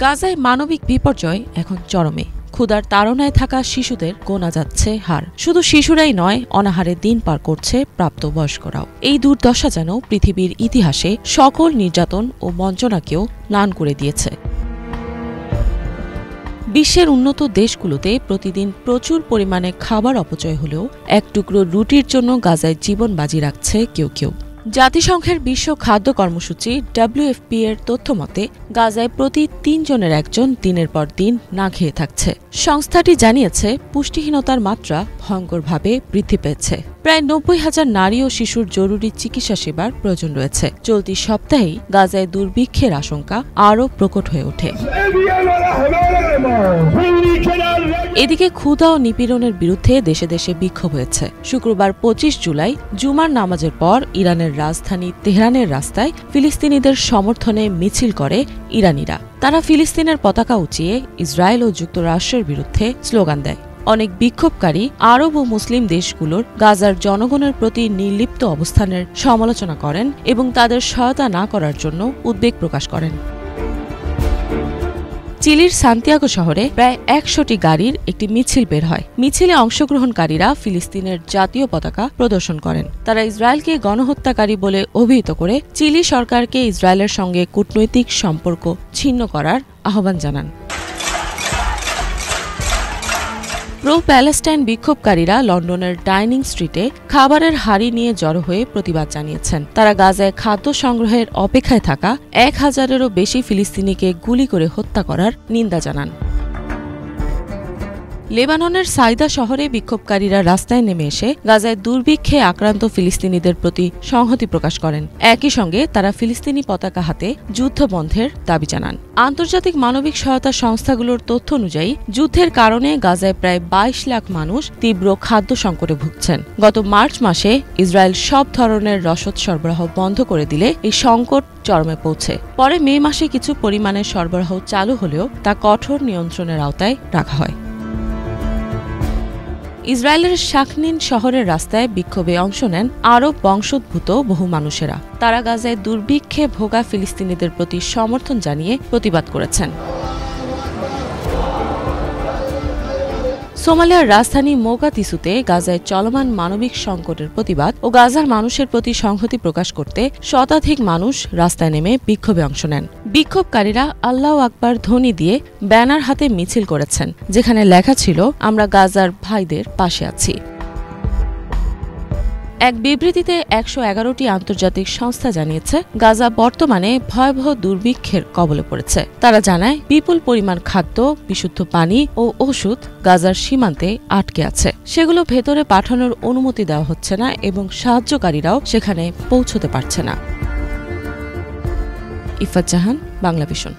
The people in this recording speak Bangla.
গাজায় মানবিক বিপর্যয় এখন চরমে। ক্ষুধার তাড়নায় থাকা শিশুদের গোনা যাচ্ছে হার। শুধু শিশুরাই নয়, অনাহারে দিন পার করছে প্রাপ্তবয়স্করাও। এই দুর্দশা যেন পৃথিবীর ইতিহাসে সকল নির্যাতন ও বঞ্চনাকেও ম্লান করে দিয়েছে। বিশ্বের উন্নত দেশগুলোতে প্রতিদিন প্রচুর পরিমাণে খাবার অপচয় হলেও এক টুকরো রুটির জন্য গাজায় জীবন বাজি রাখছে কেউ কেউ। জাতিসংঘের বিশ্ব খাদ্য কর্মসূচি WFP এর তথ্যমতে গাজায় প্রতি ৩ জনের একজন দিনের পর দিন না খেয়ে থাকছে। সংস্থাটি জানিয়েছে, পুষ্টিহীনতার মাত্রা ভয়ঙ্করভাবে বৃদ্ধি পেয়েছে। প্রায় ৯০,০০০ নারী ও শিশুর জরুরি চিকিৎসা সেবার প্রয়োজন রয়েছে। চলতি সপ্তাহেই গাজায় দুর্ভিক্ষের আশঙ্কা আরও প্রকট হয়ে ওঠে। এদিকে ক্ষুধা ও নিপীড়নের বিরুদ্ধে দেশে দেশে বিক্ষোভ হয়েছে। শুক্রবার ২৫ জুলাই জুমার নামাজের পর ইরানের রাজধানী তেহরানের রাস্তায় ফিলিস্তিনিদের সমর্থনে মিছিল করে ইরানিরা। তারা ফিলিস্তিনের পতাকা উঁচিয়ে ইসরায়েল ও যুক্তরাষ্ট্রের বিরুদ্ধে স্লোগান দেয়। অনেক বিক্ষোভকারী আরব ও মুসলিম দেশগুলোর গাজার জনগণের প্রতি নির্লিপ্ত অবস্থানের সমালোচনা করেন এবং তাদের সহায়তা না করার জন্য উদ্বেগ প্রকাশ করেন। চিলির সান্তিয়াগো শহরে প্রায় ১০০টি গাড়ির একটি মিছিল বের হয়। মিছিলে অংশগ্রহণকারীরা ফিলিস্তিনের জাতীয় পতাকা প্রদর্শন করেন। তারা ইসরায়েলকে গণহত্যাকারী বলে অভিহিত করে চিলি সরকারকে ইসরায়েলের সঙ্গে কূটনৈতিক সম্পর্ক ছিন্ন করার আহ্বান জানান। প্রো প্যালেস্টাইন বিক্ষোভকারীরা লন্ডনের ডাইনিং স্ট্রিটে খাবারের হাড়ি নিয়ে জড়ো হয়ে প্রতিবাদ জানিয়েছেন। তারা গাজায় খাদ্য সংগ্রহের অপেক্ষায় থাকা ১,০০০-এরও বেশি ফিলিস্তিনিকে গুলি করে হত্যা করার নিন্দা জানান। লেবাননের সাইদা শহরে বিক্ষোভকারীরা রাস্তায় নেমে এসে গাজায় দুর্ভিক্ষে আক্রান্ত ফিলিস্তিনিদের প্রতি সংহতি প্রকাশ করেন। একই সঙ্গে তারা ফিলিস্তিনি পতাকা হাতে যুদ্ধ বন্ধের দাবি জানান। আন্তর্জাতিক মানবিক সহায়তা সংস্থাগুলোর তথ্য অনুযায়ী যুদ্ধের কারণে গাজায় প্রায় ২২ লাখ মানুষ তীব্র খাদ্য সংকটে ভুগছেন। গত মার্চ মাসে ইসরায়েল সব ধরনের রসদ সরবরাহ বন্ধ করে দিলে এই সংকট চরমে পৌঁছে। পরে মে মাসে কিছু পরিমাণের সরবরাহ চালু হলেও তা কঠোর নিয়ন্ত্রণের আওতায় রাখা হয়। ইসরায়েলের শাখনিন শহরের রাস্তায় বিক্ষোভে অংশ নেন আরব বংশোদ্ভূত বহু মানুষেরা। তারা গাজায় দুর্ভিক্ষে ভোগা ফিলিস্তিনিদের প্রতি সমর্থন জানিয়ে প্রতিবাদ করেছেন। সোমালিয়ার রাজধানী মোগাদিসুতে গাজায় চলমান মানবিক সংকটের প্রতিবাদ ও গাজার মানুষের প্রতি সংহতি প্রকাশ করতে শতাধিক মানুষ রাস্তায় নেমে বিক্ষোভে অংশ নেন। বিক্ষোভকারীরা আল্লাহু আকবার ধ্বনি দিয়ে ব্যানার হাতে মিছিল করেছেন, যেখানে লেখা ছিল, আমরা গাজার ভাইদের পাশে আছি। এক বিবৃতিতে ১১১টি আন্তর্জাতিক সংস্থা জানিয়েছে, গাজা বর্তমানে ভয়াবহ দুর্ভিক্ষের কবলে পড়েছে। তারা জানায়, বিপুল পরিমাণ খাদ্য, বিশুদ্ধ পানি ও ওষুধ গাজার সীমান্তে আটকে আছে। সেগুলো ভেতরে পাঠানোর অনুমতি দেওয়া হচ্ছে না এবং সাহায্যকারীরাও সেখানে পৌঁছতে পারছে না। ইফাত জাহান, বাংলা ভিশন।